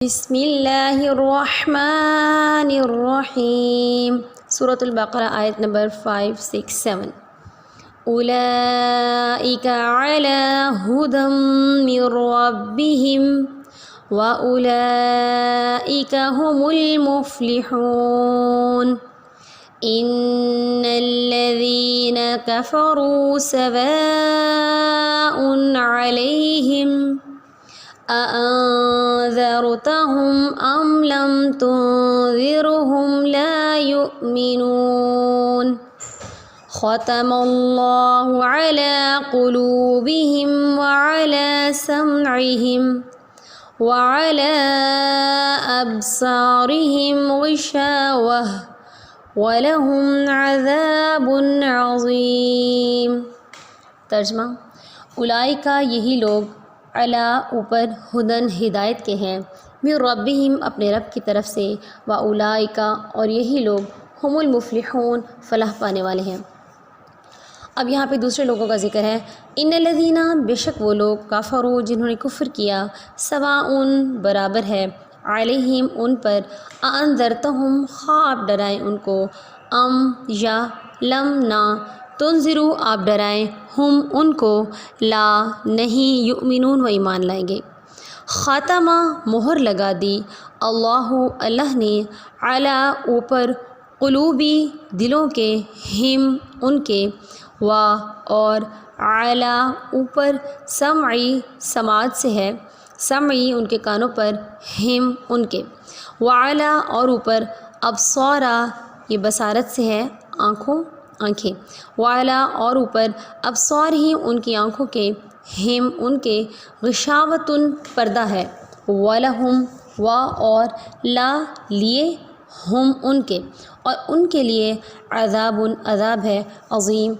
بسم اللہ الرحمن الرحیم سورۃ البقرہ آیت نمبر 567 اولئک علی ھدی من ربہم واولئک ھم المفلحون ان الذین کفروا سواء علیہم أأنذرتهم أم لم تنذرهم لا يؤمنون ختم الله على قلوبهم وعلى سمعهم وعلى أبصارهم غشاوة ولهم عذاب عظيم۔ ترجمہ، اولئک یہی لوگ علی اوپر ہدن ہدایت کے ہیں من ربہم اپنے رب کی طرف سے و اولئک اور یہی لوگ ہم المفلحون فلاح پانے والے ہیں۔ اب یہاں پہ دوسرے لوگوں کا ذکر ہے۔ ان الذین بے شک وہ لوگ کفروا جنہوں نے کفر کیا سواء برابر ہے علیہم ان پر انذرتہم خواب ڈرائیں ان کو ام یا لم نہ تنذروا آپ ڈرائیں ہم ان کو لا نہیں یؤمنون وہ ایمان لائیں گے۔ خاتمہ مہر لگا دی اللہ نے علی اوپر قلوبی دلوں کے ہم ان کے و اور علی اوپر سمعی سماعت سے ہے سمعی ان کے کانوں پر ہم ان کے وعلی اور اوپر ابصارا یہ بصارت سے ہے آنکھیں وعلی اور اوپر ابصار ہی ان کی آنکھوں کے ہم ان کے غشاوتن پردہ ہے ولہم و اور لا لیے ہم ان کے اور ان کے لیے عذاب ہے عظیم۔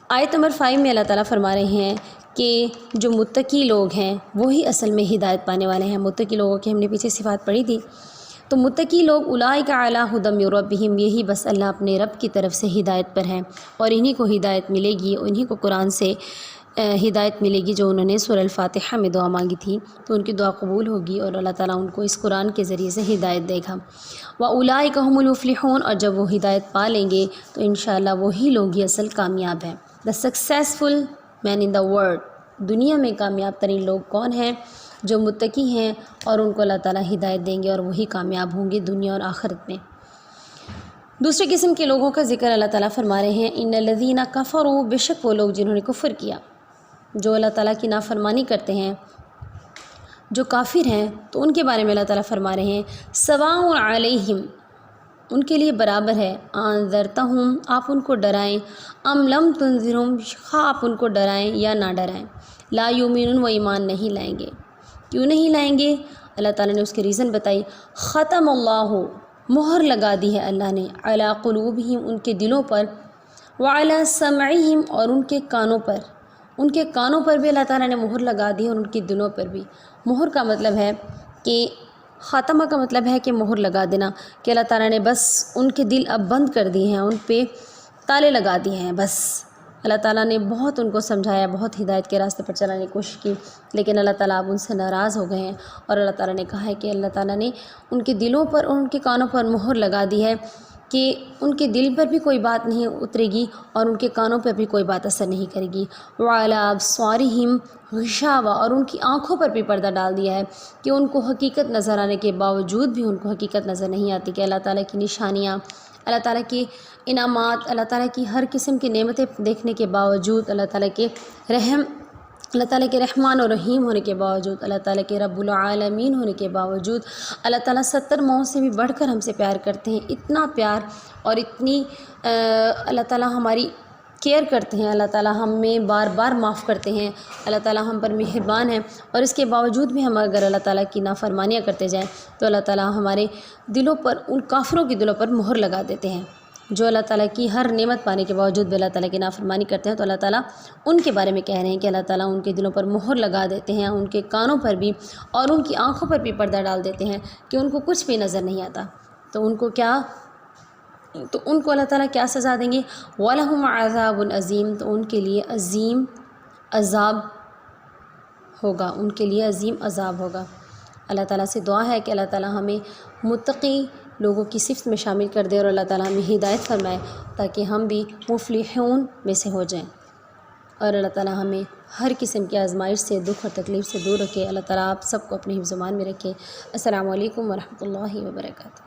آیت نمبر 5 میں اللہ تعالیٰ فرما رہے ہیں کہ جو متقی لوگ ہیں وہی اصل میں ہدایت پانے والے ہیں۔ متقی لوگوں کی ہم نے پیچھے صفات پڑھی تھی، تو متقی لوگ اولئک علی ھدی من ربہم یہی بس اللہ اپنے رب کی طرف سے ہدایت پر ہیں اور انہی کو ہدایت ملے گی، انہی کو قرآن سے ہدایت ملے گی۔ جو انہوں نے سورہ الفاتحہ میں دعا مانگی تھی تو ان کی دعا قبول ہوگی اور اللہ تعالیٰ ان کو اس قرآن کے ذریعے سے ہدایت دے گا۔ واولئک ھم المفلحون اور جب وہ ہدایت پا لیں گے تو انشاءاللہ وہی لوگ ہی اصل کامیاب ہیں۔ The successful main in the world, دنیا میں کامیاب ترین لوگ کون ہیں؟ جو متقی ہیں اور ان کو اللہ تعالیٰ ہدایت دیں گے اور وہی کامیاب ہوں گے دنیا اور آخرت میں۔ دوسرے قسم کے لوگوں کا ذکر اللہ تعالیٰ فرما رہے ہیں۔ ان الذین کفروا بے شک وہ لوگ جنہوں نے کفر کیا، جو اللہ تعالیٰ کی نافرمانی کرتے ہیں، جو کافر ہیں، تو ان کے بارے میں اللہ تعالیٰ فرما رہے ہیں سواء علیہم ان کے لیے برابر ہے انذرتہم آپ ان کو ڈرائیں ام لم تنذرہم خواہ آپ ان کو ڈرائیں یا نہ ڈرائیں لا یؤمنون وہ ایمان نہیں لائیں گے۔ کیوں نہیں لائیں گے؟ اللہ تعالیٰ نے اس کے ریزن بتائی۔ ختم اللہ مہر لگا دی ہے اللہ نے علی قلوبہم ان کے دلوں پر وعلی سمعہم اور ان کے کانوں پر بھی اللہ تعالیٰ نے مہر لگا دی ہے اور ان کے دلوں پر بھی۔ مہر کا مطلب ہے کہ خاتمہ کا مطلب ہے کہ مہر لگا دینا، کہ اللہ تعالیٰ نے بس ان کے دل اب بند کر دیے ہیں، ان پہ تالے لگا دیے ہیں۔ بس اللہ تعالیٰ نے بہت ان کو سمجھایا، بہت ہدایت کے راستے پر چلانے کی کوشش کی، لیکن اللہ تعالیٰ اب ان سے ناراض ہو گئے ہیں اور اللہ تعالیٰ نے کہا ہے کہ اللہ تعالیٰ نے ان کے دلوں پر اور ان کے کانوں پر مہر لگا دی ہے کہ ان کے دل پر بھی کوئی بات نہیں اترے گی اور ان کے کانوں پر بھی کوئی بات اثر نہیں کرے گی۔ وعلی ابصارہم غشاوہ اور ان کی آنکھوں پر بھی پردہ ڈال دیا ہے کہ ان کو حقیقت نظر آنے کے باوجود بھی ان کو حقیقت نظر نہیں آتی، کہ اللہ تعالیٰ کی نشانیاں، اللہ تعالیٰ کی انعامات، اللہ تعالیٰ کی ہر قسم کی نعمتیں دیکھنے کے باوجود، اللہ تعالیٰ کے رحمان و رحیم ہونے کے باوجود، اللہ تعالیٰ کے رب العالمین ہونے کے باوجود، اللہ تعالیٰ 70 ماؤں سے بھی بڑھ کر ہم سے پیار کرتے ہیں۔ اتنا پیار اور اتنی اللہ تعالیٰ ہماری کیئر کرتے ہیں، اللہ تعالیٰ ہمیں بار بار معاف کرتے ہیں، اللہ تعالیٰ ہم پر مہربان ہیں، اور اس کے باوجود بھی ہم اگر اللہ تعالیٰ کی نافرمانیاں کرتے جائیں تو اللہ تعالیٰ ہمارے دلوں پر، ان کافروں کے دلوں پر مہر لگا دیتے ہیں۔ جو اللہ تعالیٰ کی ہر نعمت پانے کے باوجود بھی اللہ تعالیٰ کی نافرمانی کرتے ہیں تو اللہ تعالیٰ ان کے بارے میں کہہ رہے ہیں کہ اللہ تعالیٰ ان کے دلوں پر مہر لگا دیتے ہیں، ان کے کانوں پر بھی اور ان کی آنکھوں پر بھی پردہ ڈال دیتے ہیں کہ ان کو کچھ بھی نظر نہیں آتا۔ تو ان کو اللہ تعالیٰ کیا سزا دیں گے؟ وَلَهُمْ عَذَابٌ عَظِيمٌ تو ان کے لیے عظیم عذاب ہوگا، ان کے لیے عظیم عذاب ہوگا۔ اللہ تعالیٰ سے دعا ہے کہ اللہ تعالیٰ ہمیں متقی لوگوں کی صفت میں شامل کر دے اور اللہ تعالیٰ ہمیں ہدایت فرمائے تاکہ ہم بھی مفلحون میں سے ہو جائیں، اور اللہ تعالیٰ ہمیں ہر قسم کی آزمائش سے، دکھ اور تکلیف سے دور رکھے۔ اللہ تعالیٰ آپ سب کو اپنے حفظ و امان میں رکھے۔ السلام علیکم ورحمۃ اللہ وبرکاتہ۔